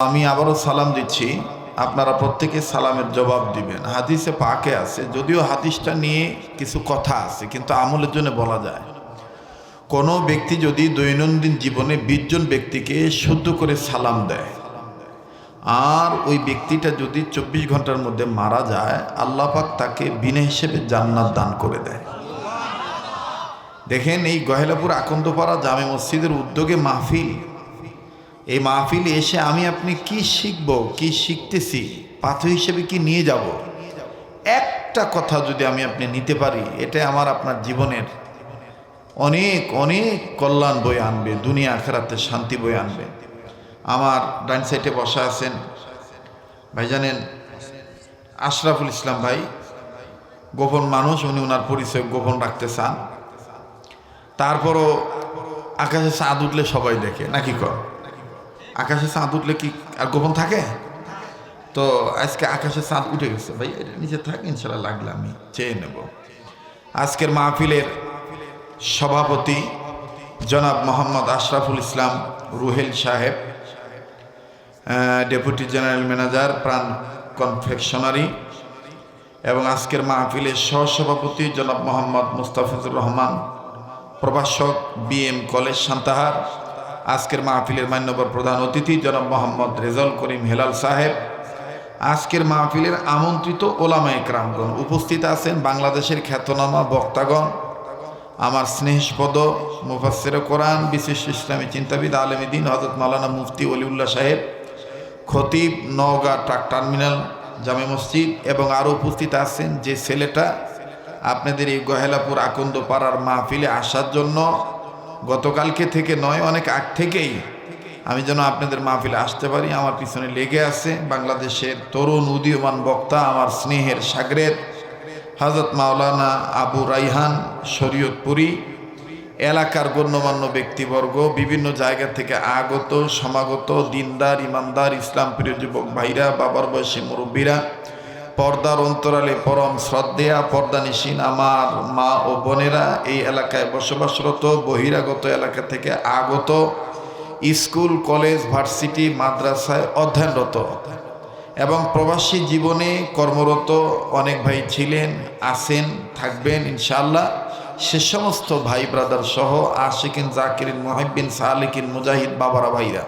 আমি আবারও সালাম দিচ্ছি, আপনারা প্রত্যেকে সালামের জবাব দিবেন। হাদিসে পাকে আছে, যদিও হাদিসটা নিয়ে কিছু কথা আছে, কিন্তু আমলের জন্য বলা যায়। কোনো ব্যক্তি যদি দৈনন্দিন জীবনে 20 জন ব্যক্তিকে শুদ্ধ করে সালাম দেয়, আর ওই ব্যক্তিটা যদি 24 ঘন্টার মধ্যে মারা যায়, আল্লাহ পাক তাকে বিনা হিসেবে জান্নাত দান করে দেয়। দেখেন, এই গহেলাপুর আকন্দপাড়া জামে মসজিদের উদ্যোগে মাহফিল। এই মাহফিলে এসে আমি আপনি কি শিখব, কি শিখতেছি, পাথর হিসেবে কি নিয়ে যাব, একটা কথা যদি আমি আপনি নিতে পারি, এটা আমার আপনার জীবনের অনেক অনেক কল্যাণ বয়ে আনবে, দুনিয়া আখেরাতে শান্তি বয়ে আনবে। আমার ডান সাইডে বসা আছেন ভাই, জানেন আশরাফুল ইসলাম ভাই, গোপন মানুষ, উনি ওনার পরিচয় গোপন রাখতে চান। তারপরও আকাশে চাঁদ উঠলে সবাই দেখে, নাকি কর? আকাশে চাঁদ উঠলে কি আর গোপন থাকে? তো আজকে আকাশে চাঁদ উঠে গেছে ভাই, এটা নিচে থাকে, ইনশাল্লাহ লাগলে আমি চেয়ে নেব। আজকের মাহফিলের সভাপতি জনাব মোহাম্মদ আশরাফুল ইসলাম রুহেল সাহেব, ডেপুটি জেনারেল ম্যানেজার, প্রাণ কনফেকশনারি, এবং আজকের মাহফিলের সহসভাপতি জনাব মোহাম্মদ মুস্তাফিজুর রহমান, প্রভাষক, বিএম কলেজ সান্তাহার। আজকের মাহফিলের মান্যবর প্রধান অতিথি জনাব মোহাম্মদ রেজাউল করিম হেলাল সাহেব। আজকের মাহফিলের আমন্ত্রিত ওলামায়ে কেরামগণ উপস্থিত আছেন, বাংলাদেশের খ্যাতনামা বক্তাগণ, আমার স্নেহস্পদ মুফাসসিরে কোরআন, বিশিষ্ট ইসলামী চিন্তাবিদ, আলেম দ্বীন হযরত মাওলানা মুফতি ওলিউল্লাহ সাহেব, খতিব, নওগাঁ ট্রাক টার্মিনাল জামে মসজিদ, এবং আরও উপস্থিত আছেন যে ছেলেটা আপনাদের এই গহেলাপুর আকন্দ পাড়ার মাহফিলে আসার জন্য গতকালকে থেকে নয়, অনেক আগ থেকেই আমি যেন আপনাদের মাহফিলে আসতে পারি, আমার পিছনে লেগে আছে। বাংলাদেশের তরুণ উদীয়মান বক্তা, আমার স্নেহের সাগরেদ হযরত মাওলানা আবু রাইহান শরীয়তপুরী, এলাকার গণ্যমান্য ব্যক্তিবর্গ, বিভিন্ন জায়গা থেকে আগত সমাগত দিনদার, ইমানদার, ইসলাম প্রিয় যুবক ভাইরা, বাবার বয়সী মুরব্বীরা, পর্দার অন্তরালে পরম শ্রদ্ধেয়া পর্দানিশীন আমার মা ও বোনেরা, এই এলাকায় বসবাসরত, বহিরাগত এলাকা থেকে আগত, স্কুল, কলেজ, ভার্সিটি, মাদ্রাসায় অধ্যয়নরত এবং প্রবাসী জীবনে কর্মরত অনেক ভাই ছিলেন, আছেন, থাকবেন ইনশাআল্লাহ। সে সমস্ত ভাই ব্রাদার সহ আশিকিন, জাকিরিন, মুহিব্বিন, সালিকিন, মুজাহিদ বাবারা, ভাইরা,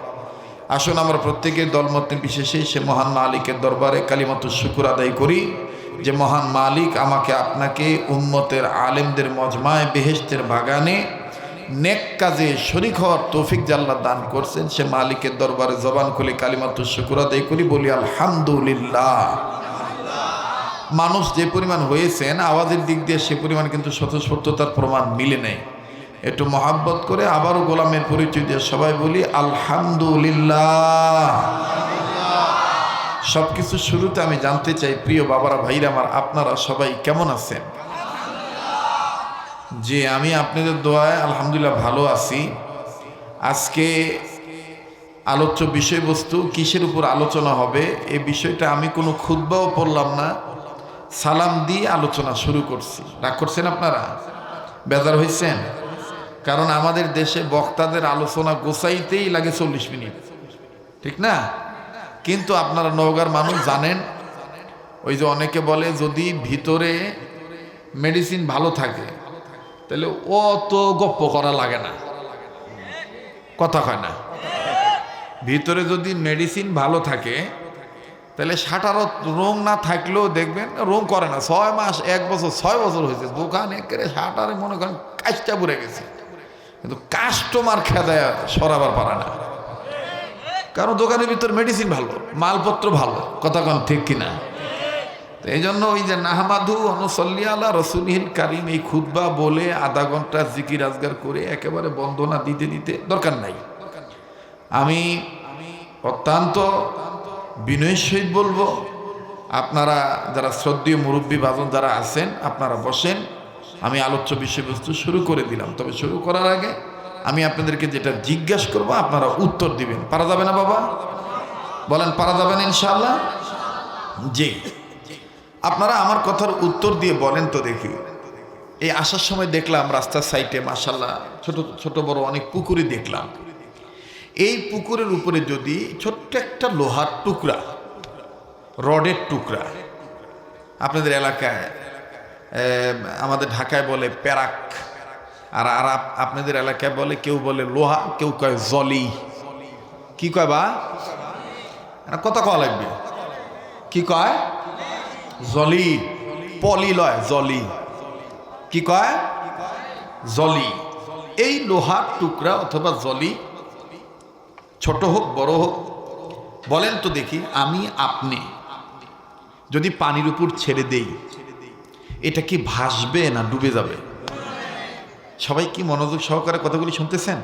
আসুন আমরা প্রত্যেকের দলমত বিশেষে সে মহান মালিকের দরবারে কালিমাতুশ শুকর আদায় করি, যে মহান মালিক আমাকে আপনাকে উম্মতের আলেমদের মজমায় বেহেশতের বাগানে নেক কাজে শরীক হওয়ার তৌফিক আল্লাহ দান করছেন। সে মালিকের দরবারে জবান খুলে কালিমাতুশ শুকর আদায় করি, বলি আলহামদুলিল্লাহ। মানুষ যে পরিমাণ হয়েছেন, আওয়াজের দিক দিয়ে সে পরিমাণ কিন্তু স্বতঃস্ফূর্ততার প্রমাণ মিলে নেই। একটু মহাব্বত করে আবারও গোলামের পরিচয় দিয়ে সবাই বলি আলহামদুলিল্লাহ। সব কিছু শুরুতে আমি জানতে চাই, প্রিয় বাবারা, ভাইরা আমার, আপনারা সবাই কেমন আছেন? যে আমি আপনাদের দোয়ায় আলহামদুলিল্লাহ ভালো আছি। আজকে আলোচ্য বিষয়বস্তু কিসের উপর আলোচনা হবে, এই বিষয়টা আমি কোনো খুতবাও পড়লাম না, সালাম দিয়ে আলোচনা শুরু করছি। রাগ করছেন আপনারা? বেজার হয়েছেন? কারণ আমাদের দেশে বক্তাদের আলোচনা গোছাইতেই লাগে 40 মিনিট, ঠিক না? কিন্তু আপনারা নওগাঁর মানুষ জানেন, ওই যে অনেকে বলে যদি ভিতরে মেডিসিন ভালো থাকে তাহলে অত গপ্প করা লাগে না, কথা হয় না। ভিতরে যদি মেডিসিন ভালো থাকে তাহলে সাটারও রোগ না থাকলেও দেখবেন রোগ করে না। 6 মাস, 1 বছর, 6 বছর হয়েছে, দোকান একেবারে সাটারে মনে করেন কাজটা পুড়ে গেছে, কিন্তু কাস্টমার খেদায় সরাবার পারে না, কারণ দোকানের ভিতর মেডিসিন ভালো, মালপত্র ভালো, কথা কন ঠিক কিনা? তো এই জন্য ওই যে নাহমাদু অনুসল্লি আলা রসুলিল কারিম, এই খুতবা বলে আধা ঘন্টা জিকির আজগার করে একেবারে বন্দনা দিতে দিতে দরকার নাই। আমি অত্যন্ত বিনয়ের সহিত বলবো, আপনারা যারা শ্রদ্ধেয় মুরব্বী বাজন যারা আছেন, আপনারা বসেন। আমি আলোচ্য বিষয়বস্তু শুরু করে দিলাম, তবে শুরু করার আগে আমি আপনাদেরকে যেটা জিজ্ঞাসা করবো আপনারা উত্তর দিবেন। পারা যাবে না বাবা? বলেন পারা যাবে না ইনশাআল্লাহ? জি, আপনারা আমার কথার উত্তর দিয়ে বলেন তো দেখি। এই আসার সময় দেখলাম রাস্তার সাইডে মাশাআল্লাহ ছোট ছোট বড় অনেক পুকুরি দেখলাম। এই পুকুরের উপরে যদি ছোট্ট একটা লোহার টুকরা, রডের টুকরা, আপনাদের এলাকায় আমাদের ঢাকায় বলে প্যারাক, আর আপনাদের এলাকায় বলে, কেউ বলে লোহা, কেউ কয় জলি। কি কয় বা কত কওয়া লাগবে? কি কয়? জলি। পলি লয়, জলি। কি কয়? জলি। এই লোহার টুকরা অথবা জলি, ছোট হোক বড় হোক, বলেন তো দেখি, আমি আপনি যদি পানির উপর ছেড়ে দেই, এটা কি ভাসবে না ডুবে যাবে? সবাই কি মনোযোগ সহকারে কথাগুলি শুনতেছেন?